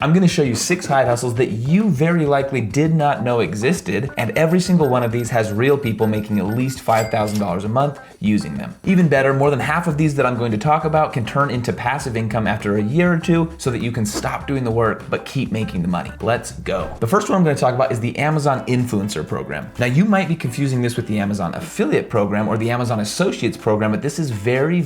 I'm gonna show you 6 side hustles that you very likely did not know existed, and every single one of these has real people making at least $5,000 a month using them. Even better, more than half of these that I'm going to talk about can turn into passive income after a year or two so that you can stop doing the work but keep making the money. Let's go. The first one I'm gonna talk about is the Amazon Influencer Program. Now you might be confusing this with the Amazon Affiliate Program or the Amazon Associates Program, but this is very,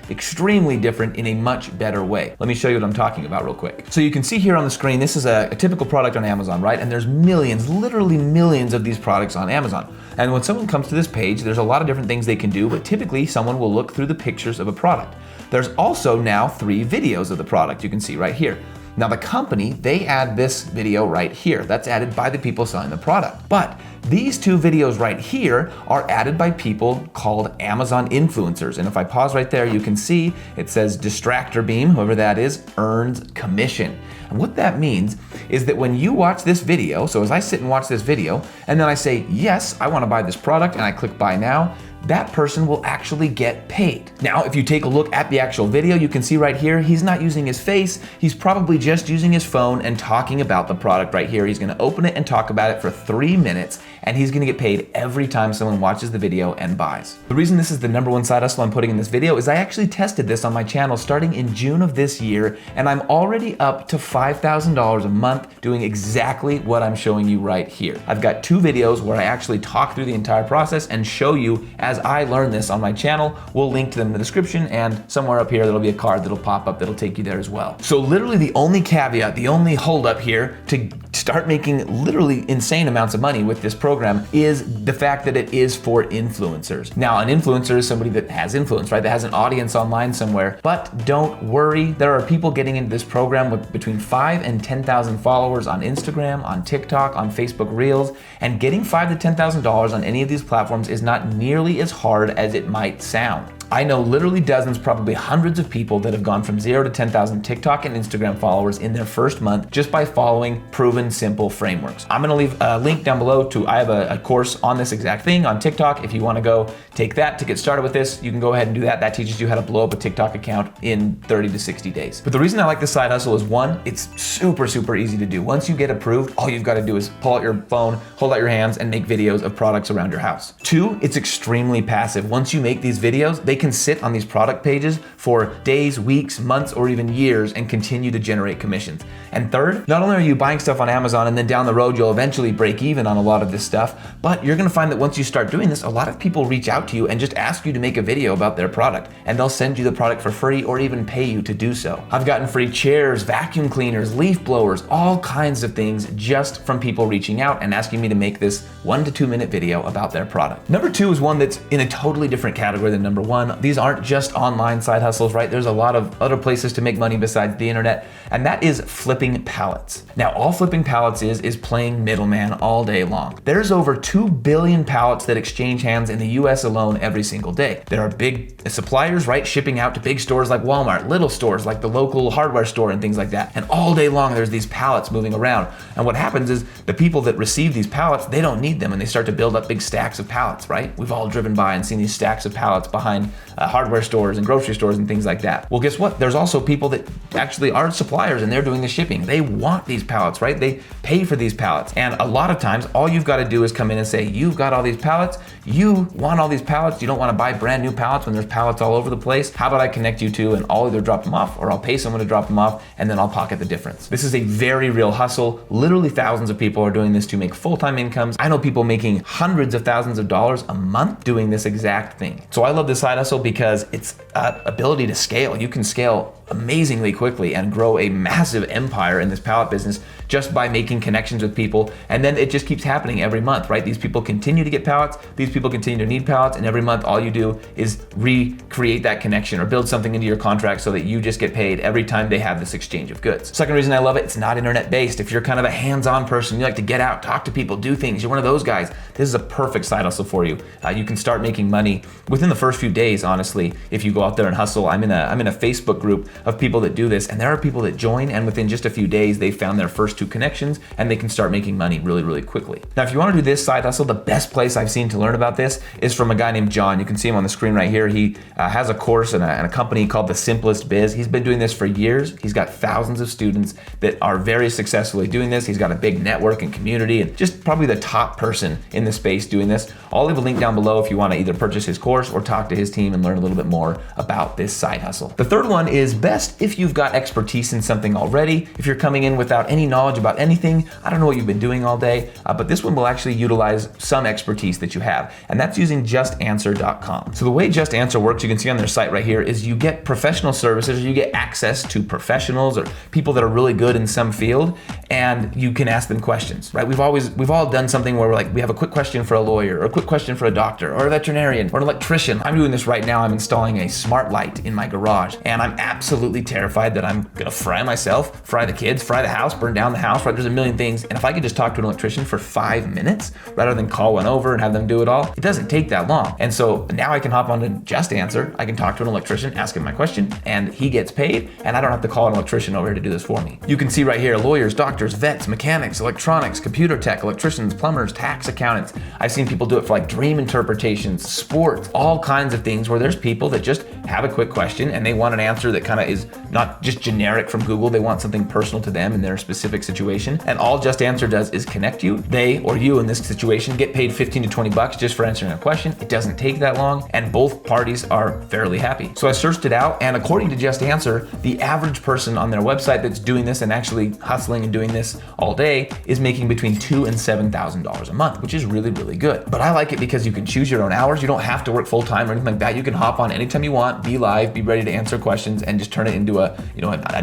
extremely different in a much better way. Let me show you what I'm talking about real quick. So you can see here on the screen, this is a typical product on Amazon, right? And there's millions, literally millions of these products on Amazon. And when someone comes to this page, there's a lot of different things they can do, but typically someone will look through the pictures of a product. There's also now 3 videos of the product you can see right here. Now the company, they add this video right here. That's added by the people selling the product. But these 2 videos right here are added by people called Amazon influencers. And if I pause right there, you can see it says Distractor Beam, whoever that is, earns commission. And what that means is that when you watch this video, so as I sit and watch this video, and then I say, yes, I wanna buy this product, and I click buy now, that person will actually get paid. Now, if you take a look at the actual video, you can see right here, he's not using his face, he's probably just using his phone and talking about the product right here. He's gonna open it and talk about it for 3 minutes, and he's gonna get paid every time someone watches the video and buys. The reason this is the #1 side hustle I'm putting in this video is I actually tested this on my channel starting in June of this year, and I'm already up to $5,000 a month doing exactly what I'm showing you right here. I've got 2 videos where I actually talk through the entire process and show you as I learn this on my channel. We'll link to them in the description, and somewhere up here there'll be a card that'll pop up that'll take you there as well. So literally the only caveat, the only hold up here to start making literally insane amounts of money with this program is the fact that it is for influencers. Now, an influencer is somebody that has influence, right? That has an audience online somewhere. But don't worry, there are people getting into this program with between 5 and 10,000 followers on Instagram, on TikTok, on Facebook Reels, and getting $5,000 to $10,000 on any of these platforms is not nearly as hard as it might sound. I know literally dozens, probably hundreds of people that have gone from 0 to 10,000 TikTok and Instagram followers in their first month just by following proven simple frameworks. I'm gonna leave a link down below I have a course on this exact thing on TikTok. If you wanna go take that to get started with this, you can go ahead and do that. That teaches you how to blow up a TikTok account in 30 to 60 days. But the reason I like this side hustle is 1, it's super easy to do. Once you get approved, all you've gotta do is pull out your phone, hold out your hands, and make videos of products around your house. 2, it's extremely passive. Once you make these videos, they can sit on these product pages for days, weeks, months, or even years and continue to generate commissions. And 3rd, not only are you buying stuff on Amazon and then down the road you'll eventually break even on a lot of this stuff, but you're gonna find that once you start doing this, a lot of people reach out to you and just ask you to make a video about their product, and they'll send you the product for free or even pay you to do so. I've gotten free chairs, vacuum cleaners, leaf blowers, all kinds of things just from people reaching out and asking me to make this 1 to 2 minute video about their product. Number 2 is one that's in a totally different category than number 1. These aren't just online side hustles, right? There's a lot of other places to make money besides the internet, and that is flipping pallets. Now, all flipping pallets is playing middleman all day long. There's over 2 billion pallets that exchange hands in the US alone every single day. There are big suppliers, right, shipping out to big stores like Walmart, little stores like the local hardware store and things like that. And all day long, there's these pallets moving around. And what happens is the people that receive these pallets, they don't need them, and they start to build up big stacks of pallets, right? We've all driven by and seen these stacks of pallets behind hardware stores and grocery stores and things like that. Well, guess what? There's also people that actually are suppliers and they're doing the shipping. They want these pallets, right? They pay for these pallets. And a lot of times, all you've got to do is come in and say, you've got all these pallets, you want all these pallets, you don't want to buy brand new pallets when there's pallets all over the place. How about I connect you to, and I'll either drop them off or I'll pay someone to drop them off, and then I'll pocket the difference. This is a very real hustle. Literally thousands of people are doing this to make full-time incomes. I know people making hundreds of thousands of dollars a month doing this exact thing. So I love this side hustle because it's ability to scale. You can scale amazingly quickly and grow a massive empire in this pallet business just by making connections with people. And then it just keeps happening every month, right? These people continue to get pallets, these people continue to need pallets, and every month all you do is recreate that connection or build something into your contract so that you just get paid every time they have this exchange of goods. Second reason I love it, it's not internet based. If you're kind of a hands-on person, you like to get out, talk to people, do things, you're one of those guys, this is a perfect side hustle for you. You can start making money within the first few days, honestly, if you go out there and hustle. I'm in a Facebook group of people that do this, and there are people that join, and within just a few days, they found their first 2 connections, and they can start making money really, really quickly. Now, if you want to do this side hustle, the best place I've seen to learn about this is from a guy named John. You can see him on the screen right here. He has a course and a company called The Simplest Biz. He's been doing this for years. He's got thousands of students that are very successfully doing this. He's got a big network and community, and just probably the top person in the space doing this. I'll leave a link down below if you want to either purchase his course or talk to his team and learn a little bit more about this side hustle. The third one is best if you've got expertise in something already. If you're coming in without any knowledge about anything, I don't know what you've been doing all day, but this one will actually utilize some expertise that you have, and that's using justanswer.com. So the way Just Answer works, you can see on their site right here, is you get professional services, or you get access to professionals or people that are really good in some field, and you can ask them questions, right? We've all done something where we're like, we have a quick question for a lawyer, or a quick question for a doctor, or a veterinarian, or an electrician. I'm doing this right now. I'm installing a smart light in my garage, and I'm absolutely terrified that I'm gonna fry myself, fry the kids, fry the house, burn down the house, right? There's a million things. And if I could just talk to an electrician for 5 minutes, rather than call one over and have them do it all, it doesn't take that long. And so now I can hop on to Just Answer. I can talk to an electrician, ask him my question, and he gets paid, and I don't have to call an electrician over here to do this for me. You can see right here, lawyers, doctors, vets, mechanics, electronics, computer tech, electricians, plumbers, tax accountants. I've seen people do it for like dream interpretations, sports, all kinds of things where there's people that just have a quick question and they want an answer that kind of is not just generic from Google. They want something personal to them in their specific situation. And all Just Answer does is connect you. They, or you in this situation, get paid 15 to 20 bucks just for answering a question. It doesn't take that long, and both parties are fairly happy. So I searched it out, and according to Just Answer, the average person on their website that's doing this and actually hustling and doing this all day is making between $2,000 and $7,000 a month, which is really, really good. But I like it because you can choose your own hours. You don't have to work full time or anything like that. You can hop on anytime you want, be live, be ready to answer questions, and just turn it into a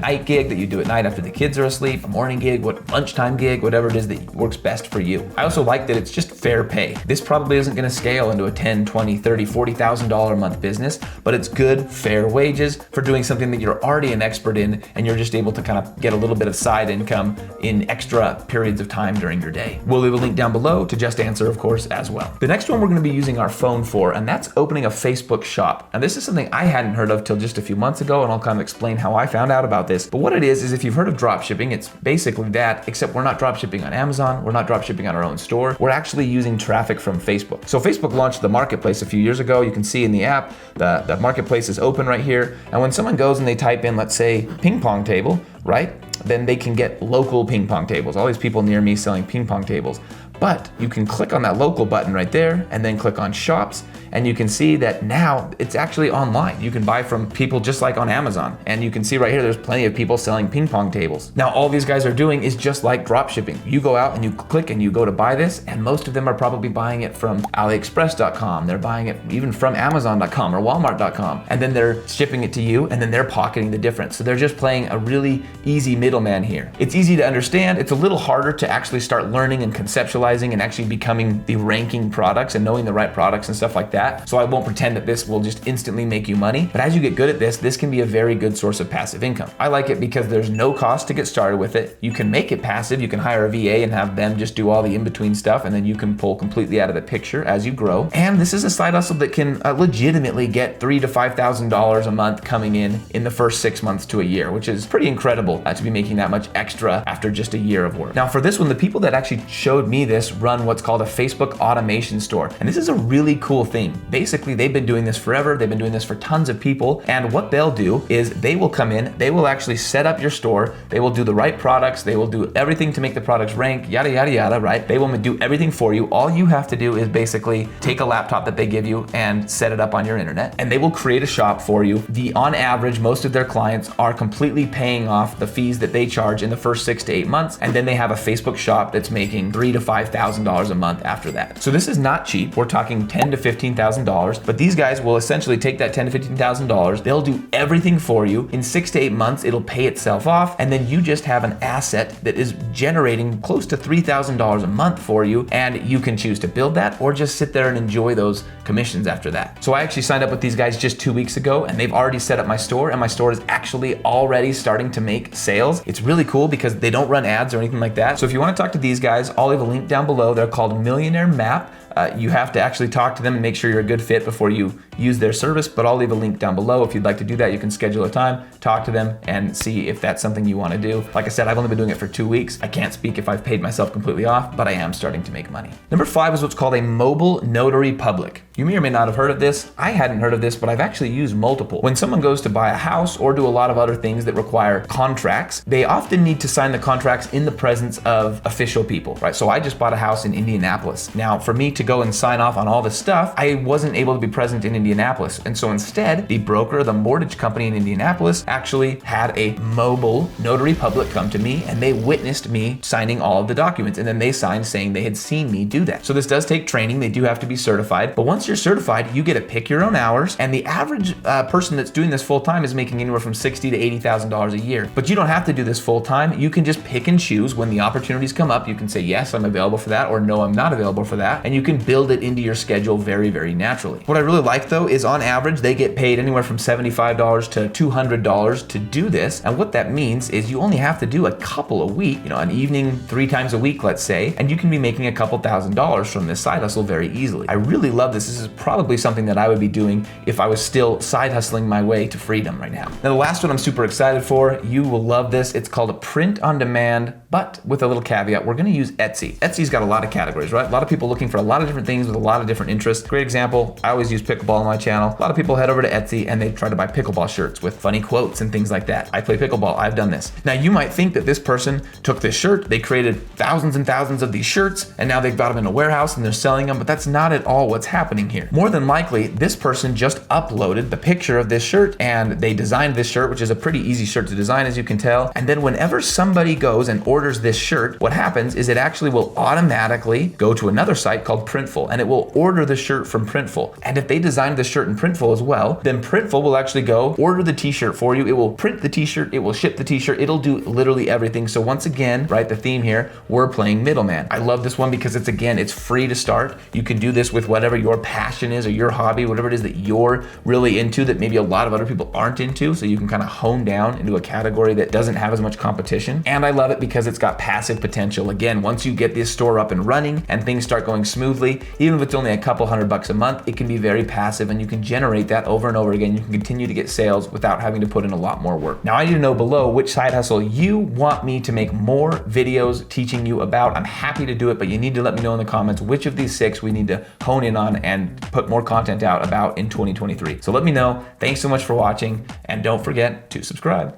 night gig that you do at night after the kids are asleep, a morning gig, lunchtime gig, whatever it is that works best for you. I also like that it's just fair pay. This probably isn't going to scale into a $10,000, $20,000, $30,000, $40,000 a month business, but it's good, fair wages for doing something that you're already an expert in, and you're just able to kind of get a little bit of side income in extra periods of time during your day. We'll leave a link down below to Just Answer, of course, as well. The next one we're going to be using our phone for, and that's opening a Facebook shop. And this is something I hadn't heard of till just a few months ago, and I'll kind of explain how I found out about this. But what it is if you've heard of drop shipping, it's basically that, except we're not drop shipping on Amazon, we're not drop shipping on our own store, we're actually using traffic from Facebook. So Facebook launched the marketplace a few years ago. You can see in the app, the marketplace is open right here. And when someone goes and they type in, let's say, ping pong table, right? Then they can get local ping pong tables. All these people near me selling ping pong tables. But you can click on that local button right there and then click on shops, and you can see that now it's actually online. You can buy from people just like on Amazon, and you can see right here there's plenty of people selling ping pong tables. Now all these guys are doing is just like drop shipping. You go out and you click and you go to buy this, and most of them are probably buying it from AliExpress.com. They're buying it even from Amazon.com or Walmart.com, and then they're shipping it to you, and then they're pocketing the difference. So they're just playing a really easy middleman here. It's easy to understand. It's a little harder to actually start learning and conceptualizing and actually becoming the ranking products and knowing the right products and stuff like that. So I won't pretend that this will just instantly make you money, but as you get good at this, this can be a very good source of passive income. I like it because there's no cost to get started with it. You can make it passive. You can hire a VA and have them just do all the in-between stuff, and then you can pull completely out of the picture as you grow. And this is a side hustle that can legitimately get $3,000 to $5,000 a month coming in the first 6 months to a year, which is pretty incredible to be making that much extra after just a year of work. Now for this one, the people that actually showed me this run what's called a Facebook automation store. And this is a really cool thing. Basically, they've been doing this forever. They've been doing this for tons of people. And what they'll do is they will come in, they will actually set up your store. They will do the right products. They will do everything to make the products rank, yada, yada, yada, right? They will do everything for you. All you have to do is basically take a laptop that they give you and set it up on your internet, and they will create a shop for you. On average, most of their clients are completely paying off the fees that they charge in the first 6 to 8 months. And then they have a Facebook shop that's making $3,000 to $5,000 a month after that. So this is not cheap. We're talking $10,000 to $15,000, but these guys will essentially take that $10,000 to $15,000. They'll do everything for you. In 6 to 8 months, it'll pay itself off, and then you just have an asset that is generating close to $3,000 a month for you, and you can choose to build that or just sit there and enjoy those commissions after that. So I actually signed up with these guys just 2 weeks ago, and they've already set up my store, and my store is actually already starting to make sales. It's really cool because they don't run ads or anything like that. So if you want to talk to these guys, I'll leave a link down below. They're called Millionaire Map. You have to actually talk to them and make sure you're a good fit before you use their service, but I'll leave a link down below. If you'd like to do that, you can schedule a time, talk to them, and see if that's something you want to do. Like I said, I've only been doing it for 2 weeks. I can't speak if I've paid myself completely off, but I am starting to make money. Number 5 is what's called a mobile notary public. You may or may not have heard of this. I hadn't heard of this, but I've actually used multiple. When someone goes to buy a house or do a lot of other things that require contracts, they often need to sign the contracts in the presence of official people, right? So I just bought a house in Indianapolis. Now, for me to go and sign off on all this stuff, I wasn't able to be present in Indianapolis. And so instead, the broker, the mortgage company in Indianapolis, actually had a mobile notary public come to me, and they witnessed me signing all of the documents. And then they signed saying they had seen me do that. So this does take training. They do have to be certified. But once you're certified, you get to pick your own hours. And the average person that's doing this full time is making anywhere from $60,000 to $80,000 a year. But you don't have to do this full time. You can just pick and choose when the opportunities come up. You can say, yes, I'm available for that, or no, I'm not available for that. And you can build it into your schedule very, very naturally. What I really like though is on average, they get paid anywhere from $75 to $200 to do this. And what that means is you only have to do a couple a week, an evening 3 times a week, let's say, and you can be making a couple $1,000s from this side hustle very easily. I really love this. This is probably something that I would be doing if I was still side hustling my way to freedom right now. Now, the last one I'm super excited for, you will love this. It's called a print on demand, but with a little caveat, we're gonna use Etsy. Etsy's got a lot of categories, right? A lot of people looking for a lot of different things with a lot of different interests. Great example, I always use pickleball on my channel. A lot of people head over to Etsy and they try to buy pickleball shirts with funny quotes and things like that. I play pickleball, I've done this. Now you might think that this person took this shirt, they created thousands and thousands of these shirts, and now they've got them in a warehouse and they're selling them, but that's not at all what's happening here. More than likely, this person just uploaded the picture of this shirt and they designed this shirt, which is a pretty easy shirt to design, as you can tell. And then whenever somebody goes and orders this shirt, what happens is it actually will automatically go to another site called Printful, and it will order the shirt from Printful. And if they designed the shirt in Printful as well, then Printful will actually go order the t-shirt for you. It will print the t-shirt, it will ship the t-shirt, it'll do literally everything. So once again, right, the theme here, we're playing middleman. I love this one because it's free to start. You can do this with whatever your passion is or your hobby, whatever it is that you're really into that maybe a lot of other people aren't into. So you can kind of hone down into a category that doesn't have as much competition. And I love it because it's got passive potential. Again, once you get this store up and running and things start going smoothly, even if it's only a couple $100 a month, it can be very passive and you can generate that over and over again. You can continue to get sales without having to put in a lot more work. Now, I need to know below which side hustle you want me to make more videos teaching you about. I'm happy to do it, but you need to let me know in the comments which of these 6 we need to hone in on and put more content out about in 2023. So let me know. Thanks so much for watching, and don't forget to subscribe.